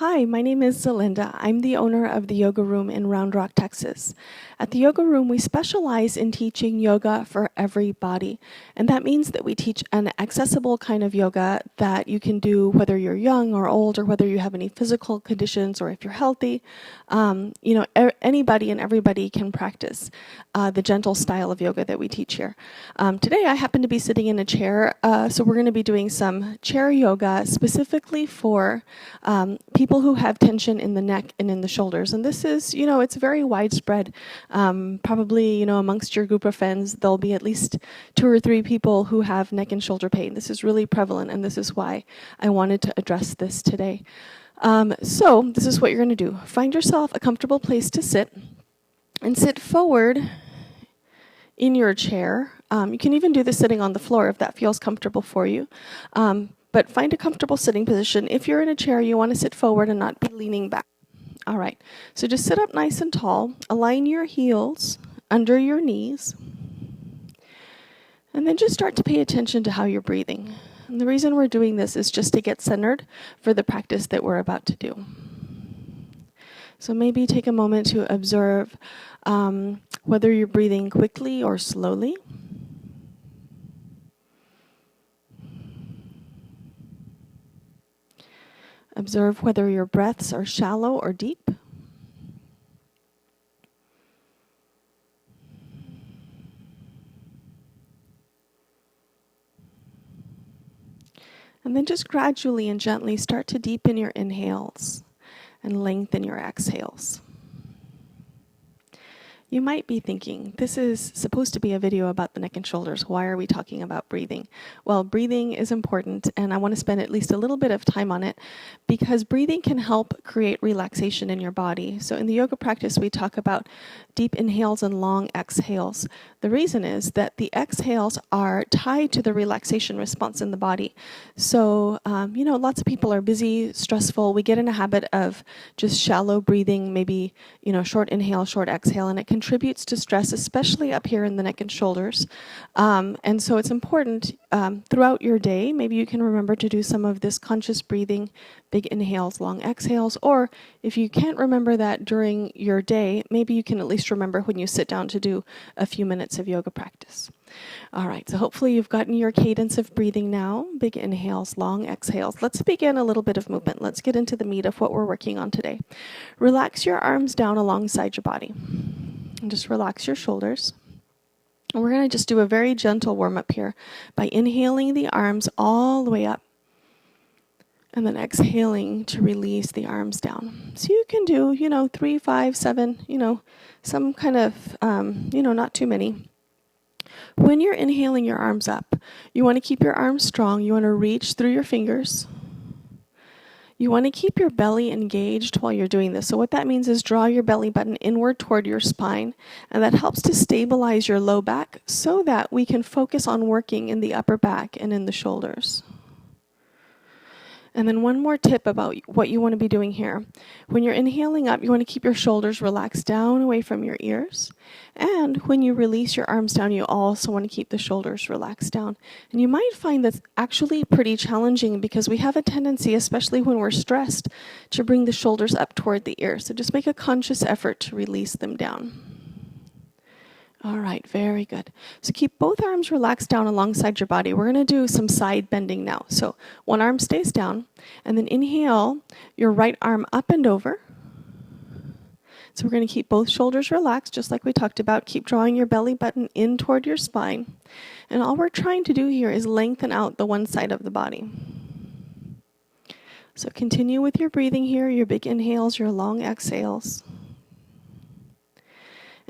Hi, my name is Zelinda. I'm the owner of the Yoga Room in Round Rock, Texas. At the Yoga Room, we specialize in teaching yoga for everybody. And that means that we teach an accessible kind of yoga that you can do whether you're young or old, or whether you have any physical conditions, or if you're healthy. Anybody and everybody can practice the gentle style of yoga that we teach here. Today, I happen to be sitting in a chair, so we're going to be doing some chair yoga specifically for people who have tension in the neck and in the shoulders. And this is, it's very widespread. Probably, amongst your group of friends, there'll be at least 2 or 3 people who have neck and shoulder pain. This is really prevalent, and this is why I wanted to address this today. So this is what you're going to do. Find yourself a comfortable place to sit, and sit forward in your chair. You can even do this sitting on the floor if that feels comfortable for you. But find a comfortable sitting position. If you're in a chair, you want to sit forward and not be leaning back. All right, so just sit up nice and tall. Align your heels under your knees. And then just start to pay attention to how you're breathing. And the reason we're doing this is just to get centered for the practice that we're about to do. So maybe take a moment to observe whether you're breathing quickly or slowly. Observe whether your breaths are shallow or deep. And then just gradually and gently start to deepen your inhales and lengthen your exhales. You might be thinking, this is supposed to be a video about the neck and shoulders. Why are we talking about breathing? Well, breathing is important, and I want to spend at least a little bit of time on it because breathing can help create relaxation in your body. So in the yoga practice, we talk about deep inhales and long exhales. The reason is that the exhales are tied to the relaxation response in the body. So, lots of people are busy, stressful. We get in a habit of just shallow breathing, maybe, short inhale, short exhale, and it contributes to stress, especially up here in the neck and shoulders. And so it's important throughout your day, maybe you can remember to do some of this conscious breathing, big inhales, long exhales, or if you can't remember that during your day, maybe you can at least remember when you sit down to do a few minutes of yoga practice. All right, so hopefully you've gotten your cadence of breathing now. Big inhales, long exhales. Let's begin a little bit of movement. Let's get into the meat of what we're working on today. Relax your arms down alongside your body. And just relax your shoulders. And we're going to just do a very gentle warm-up here by inhaling the arms all the way up and then exhaling to release the arms down. So you can do, 3, 5, 7, some kind of, not too many. When you're inhaling your arms up, you want to keep your arms strong. You want to reach through your fingers. You want to keep your belly engaged while you're doing this. So what that means is draw your belly button inward toward your spine, and that helps to stabilize your low back so that we can focus on working in the upper back and in the shoulders. And then one more tip about what you want to be doing here. When you're inhaling up, you want to keep your shoulders relaxed down away from your ears. And when you release your arms down, you also want to keep the shoulders relaxed down. And you might find that's actually pretty challenging because we have a tendency, especially when we're stressed, to bring the shoulders up toward the ears. So just make a conscious effort to release them down. All right, very good. So keep both arms relaxed down alongside your body. We're going to do some side bending now. So one arm stays down, and then inhale your right arm up and over. So we're going to keep both shoulders relaxed, just like we talked about. Keep drawing your belly button in toward your spine. And all we're trying to do here is lengthen out the one side of the body. So continue with your breathing here, your big inhales, your long exhales.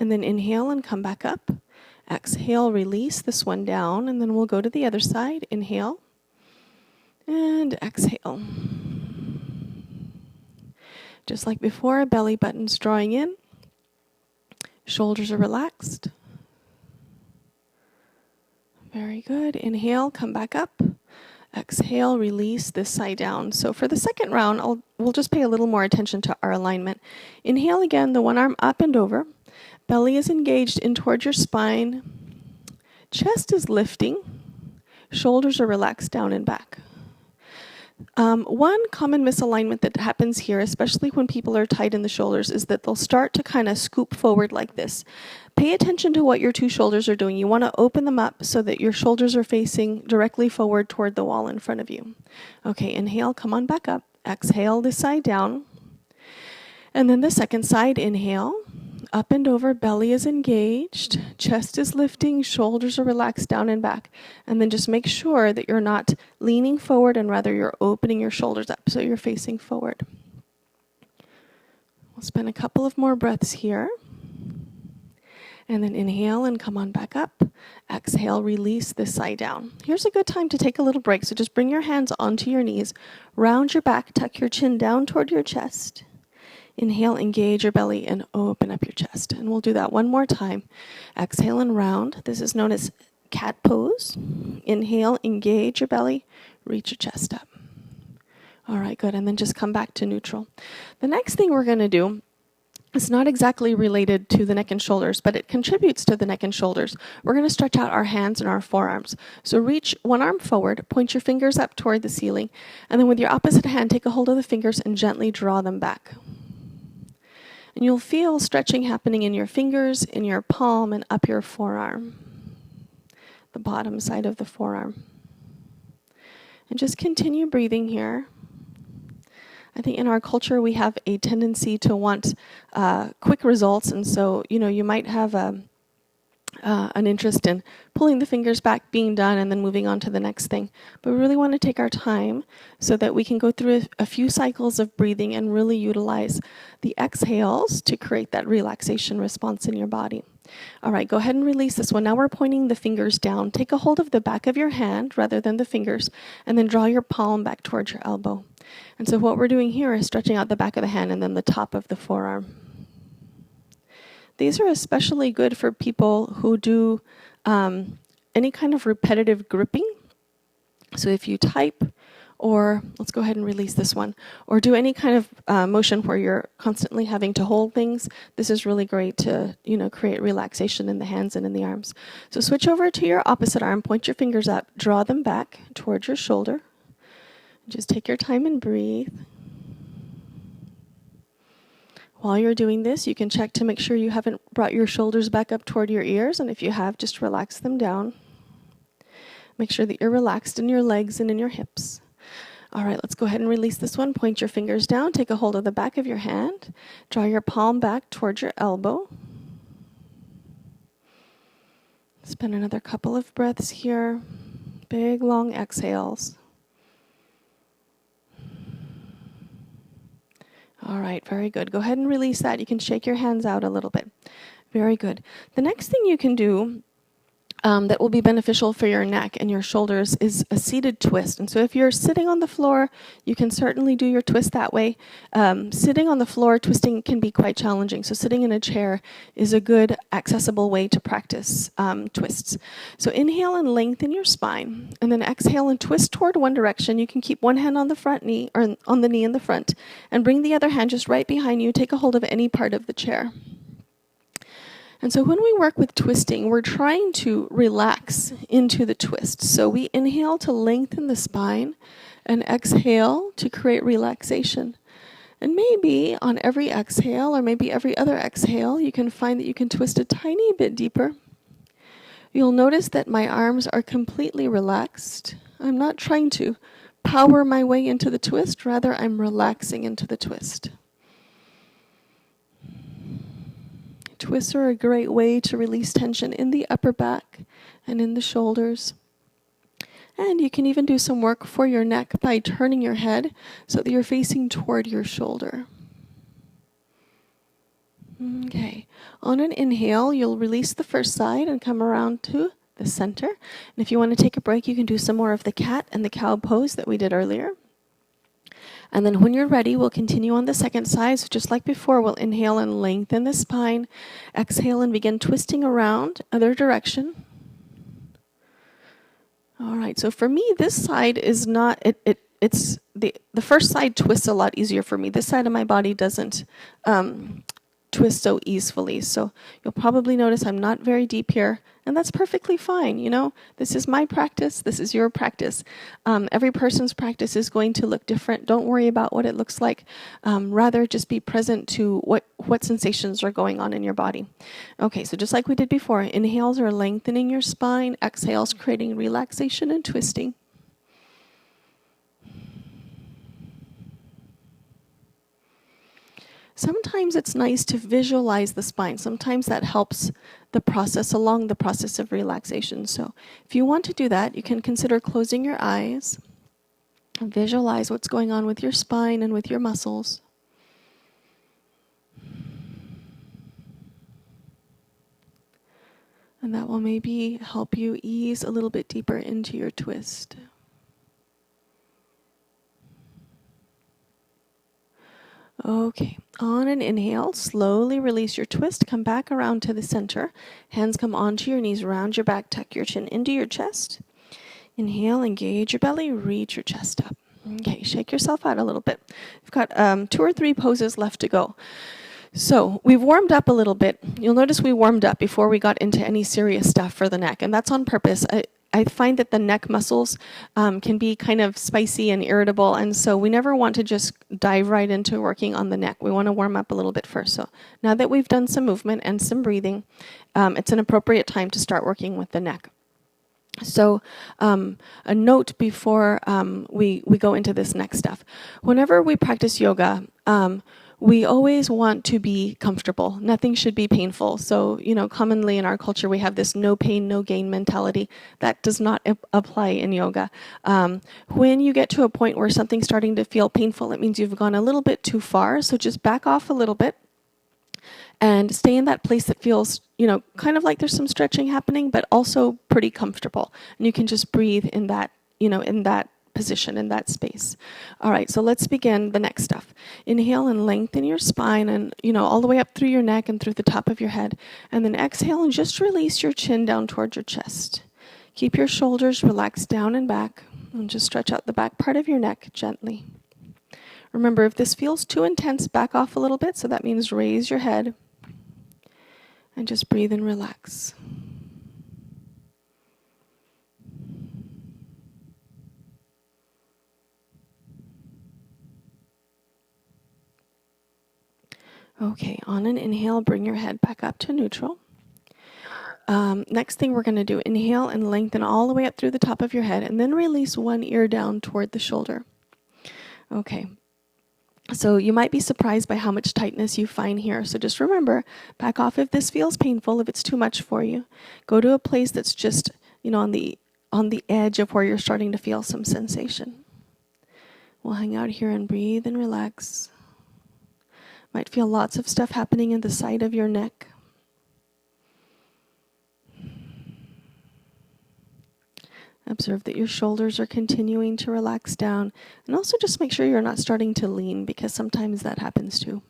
And then inhale and come back up. Exhale, release this one down, and then we'll go to the other side. Inhale and exhale. Just like before, belly button's drawing in. Shoulders are relaxed. Very good. Inhale, come back up. Exhale, release this side down. So for the second round, we'll just pay a little more attention to our alignment. Inhale again, the one arm up and over. Belly is engaged in towards your spine. Chest is lifting. Shoulders are relaxed down and back. One common misalignment that happens here, especially when people are tight in the shoulders, is that they'll start to kind of scoop forward like this. Pay attention to what your two shoulders are doing. You want to open them up so that your shoulders are facing directly forward toward the wall in front of you. Okay, inhale, come on back up. Exhale this side down. And then the second side, inhale. Up and over, belly is engaged, chest is lifting, shoulders are relaxed down and back. And then just make sure that you're not leaning forward and rather you're opening your shoulders up so you're facing forward. We'll spend a couple of more breaths here. And then inhale and come on back up. Exhale, release this side down. Here's a good time to take a little break. So just bring your hands onto your knees, round your back, tuck your chin down toward your chest. Inhale, engage your belly, and open up your chest. And we'll do that one more time. Exhale and round. This is known as cat pose. Inhale, engage your belly, reach your chest up. All right, good. And then just come back to neutral. The next thing we're going to do is not exactly related to the neck and shoulders, but it contributes to the neck and shoulders. We're going to stretch out our hands and our forearms. So reach one arm forward, point your fingers up toward the ceiling, and then with your opposite hand, take a hold of the fingers and gently draw them back. And you'll feel stretching happening in your fingers, in your palm, and up your forearm, the bottom side of the forearm. And just continue breathing here. I think in our culture we have a tendency to want quick results, and so you might have an interest in pulling the fingers back, being done, and then moving on to the next thing. But we really want to take our time so that we can go through a few cycles of breathing and really utilize the exhales to create that relaxation response in your body. All right, go ahead and release this one. Now we're pointing the fingers down. Take a hold of the back of your hand rather than the fingers, and then draw your palm back towards your elbow. And so what we're doing here is stretching out the back of the hand and then the top of the forearm. These are especially good for people who do any kind of repetitive gripping. So if you type, or let's go ahead and release this one, or do any kind of motion where you're constantly having to hold things, this is really great to create relaxation in the hands and in the arms. So switch over to your opposite arm, point your fingers up, draw them back towards your shoulder. Just take your time and breathe. While you're doing this, you can check to make sure you haven't brought your shoulders back up toward your ears, and if you have, just relax them down. Make sure that you're relaxed in your legs and in your hips. All right, let's go ahead and release this one. Point your fingers down, take a hold of the back of your hand, draw your palm back towards your elbow. Spend another couple of breaths here. Big, long exhales. All right, very good. Go ahead and release that. You can shake your hands out a little bit. Very good. The next thing you can do that will be beneficial for your neck and your shoulders is a seated twist. And so if you're sitting on the floor, you can certainly do your twist that way. Sitting on the floor, twisting can be quite challenging. So sitting in a chair is a good, accessible way to practice twists. So inhale and lengthen your spine, and then exhale and twist toward one direction. You can keep one hand on the front knee, or on the knee in the front, and bring the other hand just right behind you. Take a hold of any part of the chair. And so when we work with twisting, we're trying to relax into the twist. So we inhale to lengthen the spine and exhale to create relaxation. And maybe on every exhale, or maybe every other exhale, you can find that you can twist a tiny bit deeper. You'll notice that my arms are completely relaxed. I'm not trying to power my way into the twist, rather I'm relaxing into the twist. Twists are a great way to release tension in the upper back and in the shoulders. And you can even do some work for your neck by turning your head so that you're facing toward your shoulder. Okay. On an inhale, you'll release the first side and come around to the center. And if you want to take a break, you can do some more of the cat and the cow pose that we did earlier. And then when you're ready, we'll continue on the second side. So just like before, we'll inhale and lengthen the spine. Exhale and begin twisting around other direction. All right, so for me, this side is not, it's the first side twists a lot easier for me. This side of my body doesn't twist so easily. So you'll probably notice I'm not very deep here, and that's perfectly fine. You know, this is my practice, this is your practice. Every person's practice is going to look different. Don't worry about what it looks like. Rather, just be present to what sensations are going on in your body. Okay, so just like we did before, inhales are lengthening your spine, exhales creating relaxation and twisting. Sometimes it's nice to visualize the spine. Sometimes that helps the process along the process of relaxation. So if you want to do that, you can consider closing your eyes and visualize what's going on with your spine and with your muscles. And that will maybe help you ease a little bit deeper into your twist. Okay, on an inhale, slowly release your twist, come back around to the center. Hands come onto your knees, round your back, tuck your chin into your chest. Inhale, engage your belly, reach your chest up. Okay, shake yourself out a little bit. We've got 2 or 3 poses left to go. So we've warmed up a little bit. You'll notice we warmed up before we got into any serious stuff for the neck, and that's on purpose. I find that the neck muscles can be kind of spicy and irritable, and so we never want to just dive right into working on the neck. We want to warm up a little bit first. So now that we've done some movement and some breathing, it's an appropriate time to start working with the neck. So a note before we go into this next stuff. Whenever we practice yoga, we always want to be comfortable. Nothing should be painful. So, you know, commonly in our culture, we have this no pain, no gain mentality. That does not apply in yoga. When you get to a point where something's starting to feel painful, it means you've gone a little bit too far. So just back off a little bit and stay in that place that feels, you know, kind of like there's some stretching happening, but also pretty comfortable. And you can just breathe in that, you know, in that position, in that space. All right, so let's begin the next stuff. Inhale and lengthen your spine and, you know, all the way up through your neck and through the top of your head. And then exhale and just release your chin down towards your chest. Keep your shoulders relaxed down and back and just stretch out the back part of your neck gently. Remember, if this feels too intense, back off a little bit. So that means raise your head and just breathe and relax. Okay, on an inhale, bring your head back up to neutral. Next thing we're going to do, inhale and lengthen all the way up through the top of your head, and then release one ear down toward the shoulder. Okay, so you might be surprised by how much tightness you find here. So just remember, back off if this feels painful, if it's too much for you. Go to a place that's just, you know, on the edge of where you're starting to feel some sensation. We'll hang out here and breathe and relax. Might feel lots of stuff happening in the side of your neck. Observe that your shoulders are continuing to relax down. And also just make sure you're not starting to lean, because sometimes that happens too.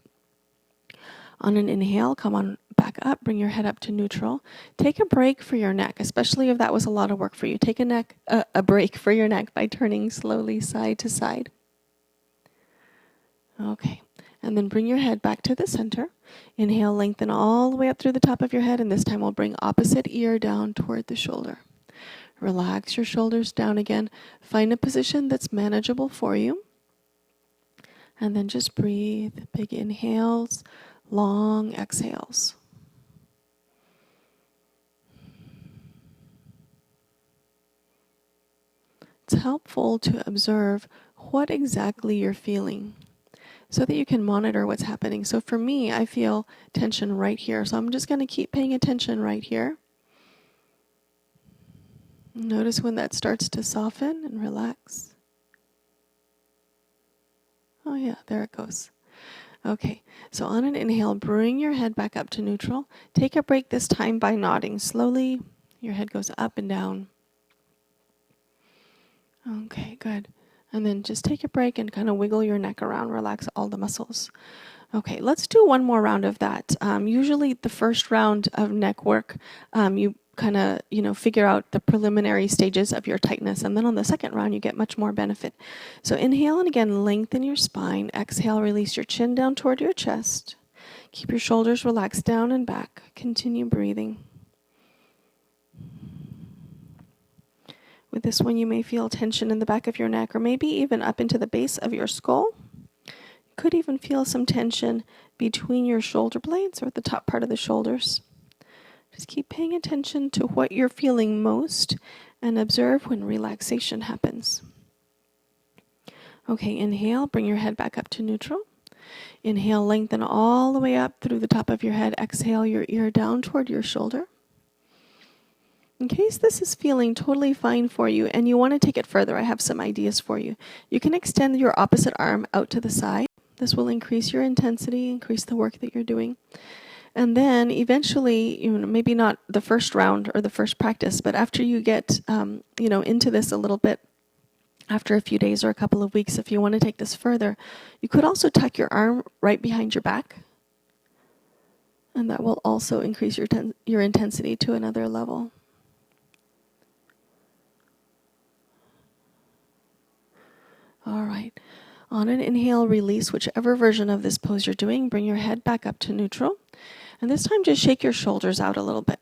On an inhale, come on back up, bring your head up to neutral. Take a break for your neck, especially if that was a lot of work for you. Take a break for your neck by turning slowly side to side. Okay. And then bring your head back to the center. Inhale, lengthen all the way up through the top of your head, and this time we'll bring opposite ear down toward the shoulder. Relax your shoulders down again. Find a position that's manageable for you. And then just breathe. Big inhales, long exhales. It's helpful to observe what exactly you're feeling, so that you can monitor what's happening. So for me, I feel tension right here. So I'm just going to keep paying attention right here. Notice when that starts to soften and relax. Oh yeah, there it goes. Okay, so on an inhale, bring your head back up to neutral. Take a break this time by nodding. Slowly, your head goes up and down. Okay, good. And then just take a break and kind of wiggle your neck around, relax all the muscles. Okay, let's do one more round of that. Usually the first round of neck work, you kind of, you know, figure out the preliminary stages of your tightness, and then on the second round you get much more benefit. So inhale and again, lengthen your spine. Exhale, release your chin down toward your chest. Keep your shoulders relaxed down and back. Continue breathing. With this one, you may feel tension in the back of your neck or maybe even up into the base of your skull. You could even feel some tension between your shoulder blades or the top part of the shoulders. Just keep paying attention to what you're feeling most and observe when relaxation happens. Okay, inhale, bring your head back up to neutral. Inhale, lengthen all the way up through the top of your head. Exhale your ear down toward your shoulder. In case this is feeling totally fine for you and you want to take it further, I have some ideas for you. You can extend your opposite arm out to the side. This will increase your intensity, increase the work that you're doing. And then eventually, maybe not the first round or the first practice, but after you get, into this a little bit, after a few days or a couple of weeks, if you want to take this further, you could also tuck your arm right behind your back. And that will also increase your intensity to another level. All right. On an inhale, release whichever version of this pose you're doing. Bring your head back up to neutral. And this time, just shake your shoulders out a little bit.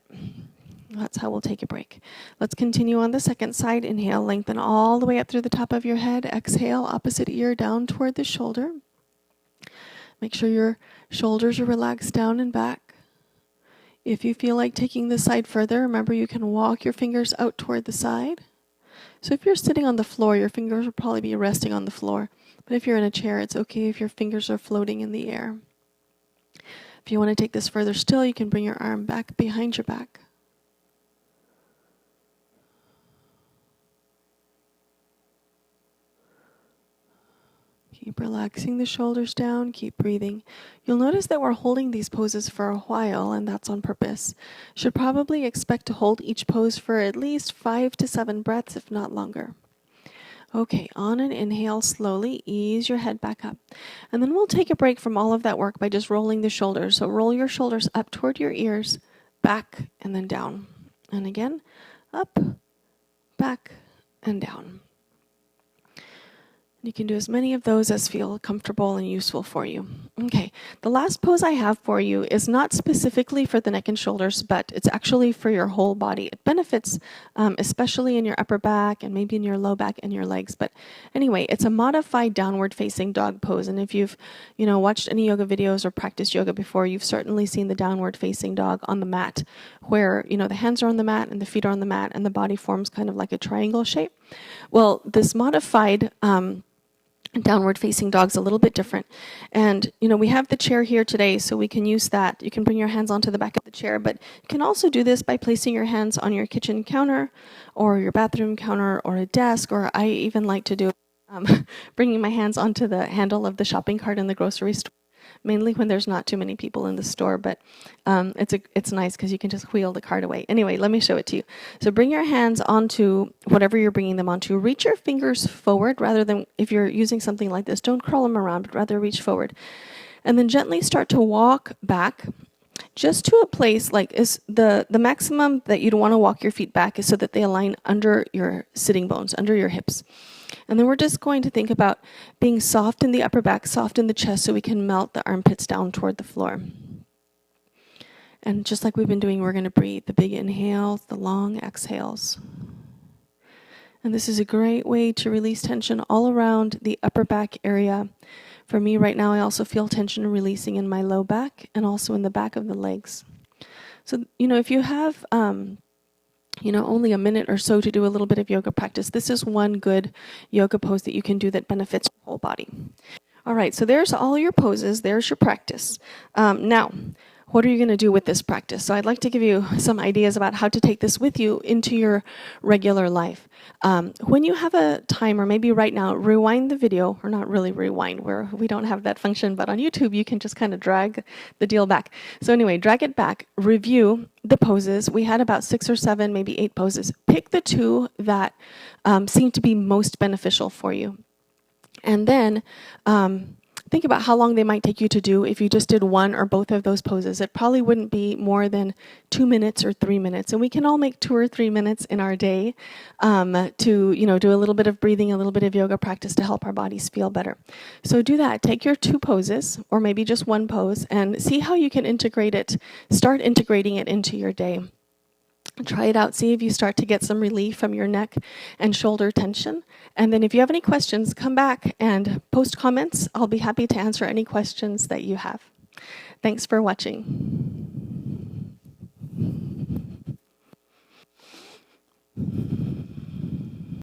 That's how we'll take a break. Let's continue on the second side. Inhale, lengthen all the way up through the top of your head. Exhale, opposite ear down toward the shoulder. Make sure your shoulders are relaxed down and back. If you feel like taking this side further, remember you can walk your fingers out toward the side. So if you're sitting on the floor, your fingers will probably be resting on the floor. But if you're in a chair, it's okay if your fingers are floating in the air. If you want to take this further still, you can bring your arm back behind your back. Keep relaxing the shoulders down, keep breathing. You'll notice that we're holding these poses for a while, and that's on purpose. Should probably expect to hold each pose for at least 5 to 7 breaths, if not longer. Okay, on an inhale, slowly ease your head back up. And then we'll take a break from all of that work by just rolling the shoulders. So roll your shoulders up toward your ears, back, and then down. And again, up, back, and down. You can do as many of those as feel comfortable and useful for you. Okay, the last pose I have for you is not specifically for the neck and shoulders, but it's actually for your whole body. It benefits especially in your upper back and maybe in your low back and your legs. But anyway, it's a modified downward facing dog pose. And if you've watched any yoga videos or practiced yoga before, you've certainly seen the downward facing dog on the mat where the hands are on the mat and the feet are on the mat and the body forms kind of like a triangle shape. Well, this modified downward facing dog's a little bit different. And, we have the chair here today, so we can use that. You can bring your hands onto the back of the chair, but you can also do this by placing your hands on your kitchen counter or your bathroom counter or a desk, or I even like to do bringing my hands onto the handle of the shopping cart in the grocery store. Mainly when there's not too many people in the store, but it's nice because you can just wheel the cart away. Anyway, let me show it to you. So bring your hands onto whatever you're bringing them onto. Reach your fingers forward rather than, if you're using something like this, don't curl them around, but rather reach forward. And then gently start to walk back just to a place like is the maximum that you'd want to walk your feet back is so that they align under your sitting bones, under your hips. And then we're just going to think about being soft in the upper back, soft in the chest, so we can melt the armpits down toward the floor. And just like we've been doing, we're going to breathe the big inhales, the long exhales. And this is a great way to release tension all around the upper back area. For me right now, I also feel tension releasing in my low back and also in the back of the legs. So, if you have only a minute or so to do a little bit of yoga practice, this is one good yoga pose that you can do that benefits your whole body. All right, so there's all your poses. There's your practice. Now, what are you going to do with this practice? So I'd like to give you some ideas about how to take this with you into your regular life. When you have a time, or maybe right now, rewind the video, or not really rewind, where we don't have that function, but on YouTube you can just kind of drag the deal back. So anyway, drag it back, review the poses. We had about 6 or 7, maybe 8 poses. Pick the 2 that seem to be most beneficial for you. And then think about how long they might take you to do if you just did one or both of those poses. It probably wouldn't be more than 2 minutes or 3 minutes. And we can all make 2 or 3 minutes in our day to, do a little bit of breathing, a little bit of yoga practice to help our bodies feel better. So do that. Take your 2 poses, or maybe just one pose, and see how you can integrate it. Start integrating it into your day. Try it out. See if you start to get some relief from your neck and shoulder tension. And then if you have any questions, come back and post comments. I'll be happy to answer any questions that you have. Thanks for watching.